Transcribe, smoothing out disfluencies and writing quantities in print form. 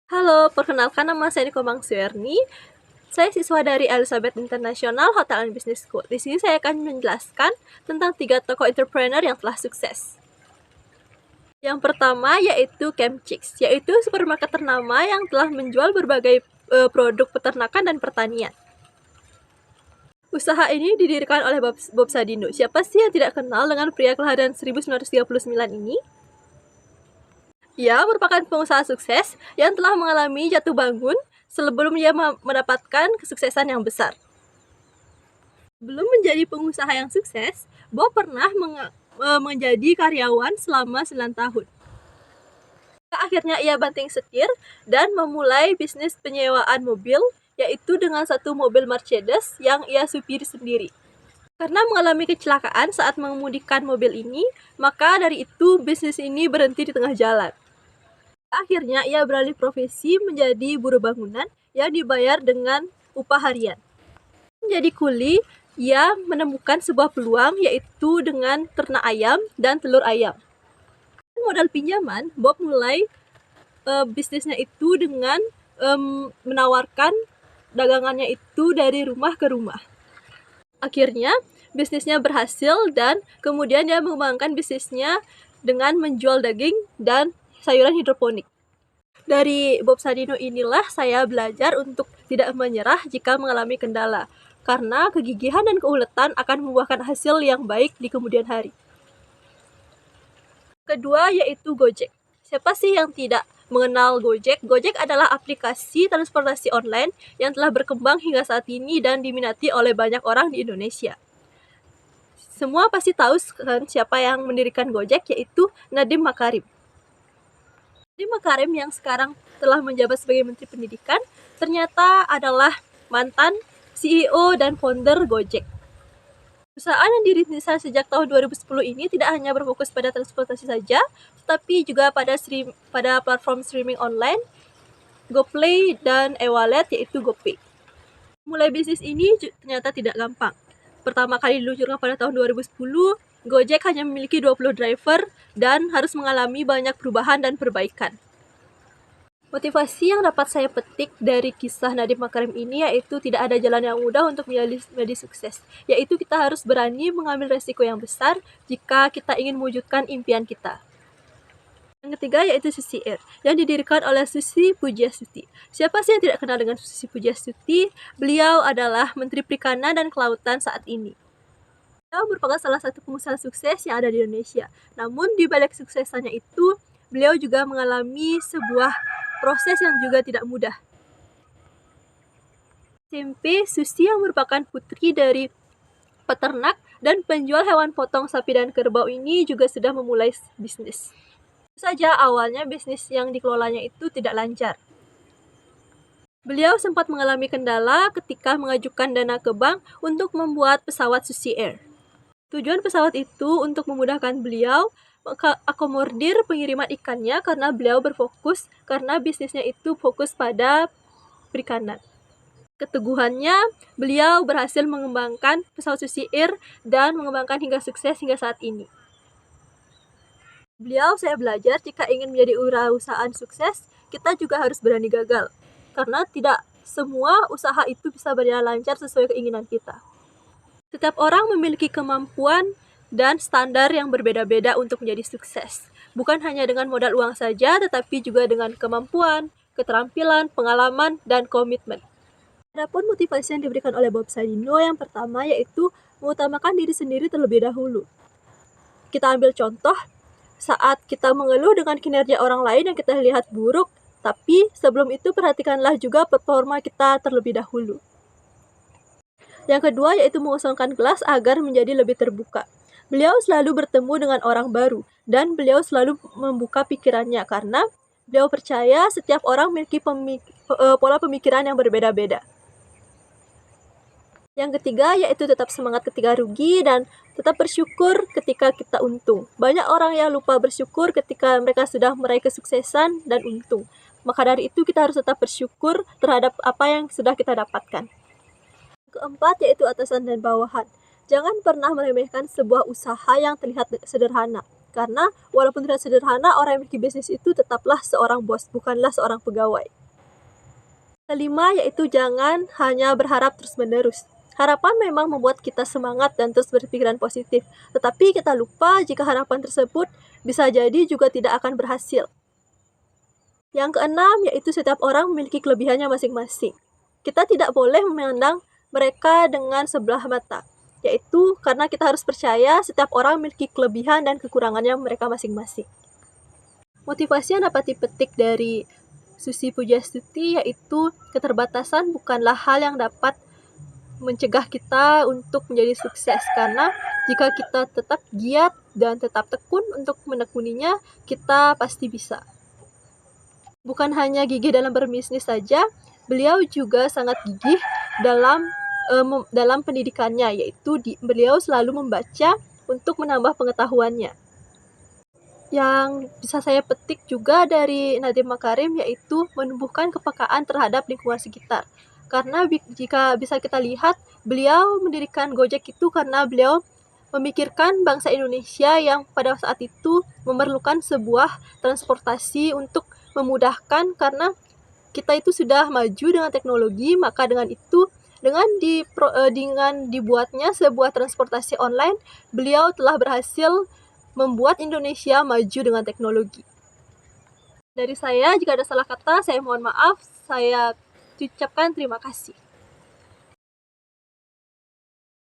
Halo, perkenalkan nama saya Niko Mangsuerni. Saya siswa dari Elizabeth International Hotel and Business School. Di sini saya akan menjelaskan tentang 3 tokoh entrepreneur yang telah sukses. Yang pertama yaitu Chemchicks, yaitu supermarket ternama yang telah menjual berbagai produk peternakan dan pertanian. Usaha ini didirikan oleh Bob Sadino. Siapa sih yang tidak kenal dengan pria kelahiran 1939 ini? Ia merupakan pengusaha sukses yang telah mengalami jatuh bangun sebelum ia mendapatkan kesuksesan yang besar. Sebelum menjadi pengusaha yang sukses, Bob pernah menjadi karyawan selama 9 tahun. Akhirnya ia banting setir dan memulai bisnis penyewaan mobil, yaitu dengan satu mobil Mercedes yang ia supiri sendiri. Karena mengalami kecelakaan saat mengemudikan mobil ini, maka dari itu bisnis ini berhenti di tengah jalan. Akhirnya ia beralih profesi menjadi buruh bangunan yang dibayar dengan upah harian. Menjadi kuli, ia menemukan sebuah peluang yaitu dengan ternak ayam dan telur ayam. Modal pinjaman, Bob mulai bisnisnya itu dengan menawarkan dagangannya itu dari rumah ke rumah. Akhirnya bisnisnya berhasil dan kemudian dia mengembangkan bisnisnya dengan menjual daging dan sayuran hidroponik. Dari Bob Sadino inilah saya belajar untuk tidak menyerah jika mengalami kendala, karena kegigihan dan keuletan akan membuahkan hasil yang baik di kemudian hari. Kedua yaitu Gojek. Siapa sih yang tidak mengenal Gojek? Gojek adalah aplikasi transportasi online yang telah berkembang hingga saat ini dan diminati oleh banyak orang di Indonesia. Semua pasti tahu kan siapa yang mendirikan Gojek, yaitu Nadiem Makarim. Nadiem Makarim yang sekarang telah menjabat sebagai Menteri Pendidikan ternyata adalah mantan CEO dan founder Gojek. Perusahaan yang dirintisnya sejak tahun 2010 ini tidak hanya berfokus pada transportasi saja, tetapi juga pada platform streaming online, GoPlay dan e-wallet yaitu GoPay. Mulai bisnis ini ternyata tidak gampang. Pertama kali diluncurkan pada tahun 2010, Gojek hanya memiliki 20 driver dan harus mengalami banyak perubahan dan perbaikan. Motivasi yang dapat saya petik dari kisah Nadiem Makarim ini yaitu tidak ada jalan yang mudah untuk menjadi sukses, yaitu kita harus berani mengambil resiko yang besar jika kita ingin mewujudkan impian kita. Yang ketiga yaitu Susi Air, yang didirikan oleh Susi Pujiastuti. Siapa sih yang tidak kenal dengan Susi Pujiastuti? Beliau adalah Menteri Perikanan dan Kelautan saat ini. Beliau merupakan salah satu pengusaha sukses yang ada di Indonesia. Namun di balik suksesannya itu, beliau juga mengalami sebuah proses yang juga tidak mudah. SMP Susi yang merupakan putri dari peternak dan penjual hewan potong sapi dan kerbau ini juga sudah memulai bisnis. Tentu saja awalnya bisnis yang dikelolanya itu tidak lancar. Beliau sempat mengalami kendala ketika mengajukan dana ke bank untuk membuat pesawat Susi Air. Tujuan pesawat itu untuk memudahkan beliau mengakomodir pengiriman ikannya karena beliau berfokus karena bisnisnya itu fokus pada perikanan. Keteguhannya, beliau berhasil mengembangkan pesawat Susi Air dan mengembangkan hingga sukses hingga saat ini. Beliau saya belajar jika ingin menjadi wirausahaan sukses, kita juga harus berani gagal. Karena tidak semua usaha itu bisa berjalan lancar sesuai keinginan kita. Setiap orang memiliki kemampuan dan standar yang berbeda-beda untuk menjadi sukses. Bukan hanya dengan modal uang saja, tetapi juga dengan kemampuan, keterampilan, pengalaman, dan komitmen. Adapun motivasi yang diberikan oleh Bob Sadino yang pertama yaitu mengutamakan diri sendiri terlebih dahulu. Kita ambil contoh saat kita mengeluh dengan kinerja orang lain yang kita lihat buruk, tapi sebelum itu perhatikanlah juga performa kita terlebih dahulu. Yang kedua yaitu mengosongkan kelas agar menjadi lebih terbuka. Beliau selalu bertemu dengan orang baru dan beliau selalu membuka pikirannya karena beliau percaya setiap orang memiliki pola pemikiran yang berbeda-beda. Yang ketiga yaitu tetap semangat ketika rugi dan tetap bersyukur ketika kita untung. Banyak orang yang lupa bersyukur ketika mereka sudah meraih kesuksesan dan untung. Maka dari itu kita harus tetap bersyukur terhadap apa yang sudah kita dapatkan. Keempat yaitu atasan dan bawahan. Jangan pernah meremehkan sebuah usaha yang terlihat sederhana. Karena walaupun tidak sederhana, orang yang memiliki bisnis itu tetaplah seorang bos, bukanlah seorang pegawai. Kelima, yaitu jangan hanya berharap terus-menerus. Harapan memang membuat kita semangat dan terus berpikiran positif, tetapi kita lupa jika harapan tersebut bisa jadi juga tidak akan berhasil. Yang keenam, yaitu setiap orang memiliki kelebihannya masing-masing. Kita tidak boleh memandang mereka dengan sebelah mata, yaitu karena kita harus percaya setiap orang memiliki kelebihan dan kekurangannya mereka masing-masing. Motivasi yang dapat dipetik dari Susi Pujastuti yaitu keterbatasan bukanlah hal yang dapat mencegah kita untuk menjadi sukses, karena jika kita tetap giat dan tetap tekun untuk menekuninya, kita pasti bisa. Bukan hanya gigih dalam berbisnis saja, beliau juga sangat gigih dalam pendidikannya, yaitu beliau selalu membaca untuk menambah pengetahuannya. Yang bisa saya petik juga dari Nadiem Makarim yaitu menumbuhkan kepekaan terhadap lingkungan sekitar. Karena jika bisa kita lihat, beliau mendirikan Gojek itu karena beliau memikirkan bangsa Indonesia yang pada saat itu memerlukan sebuah transportasi untuk memudahkan, karena kita itu sudah maju dengan teknologi, maka dengan itu dengan dibuatnya sebuah transportasi online, beliau telah berhasil membuat Indonesia maju dengan teknologi. Dari saya, jika ada salah kata, saya mohon maaf. Saya ucapkan terima kasih.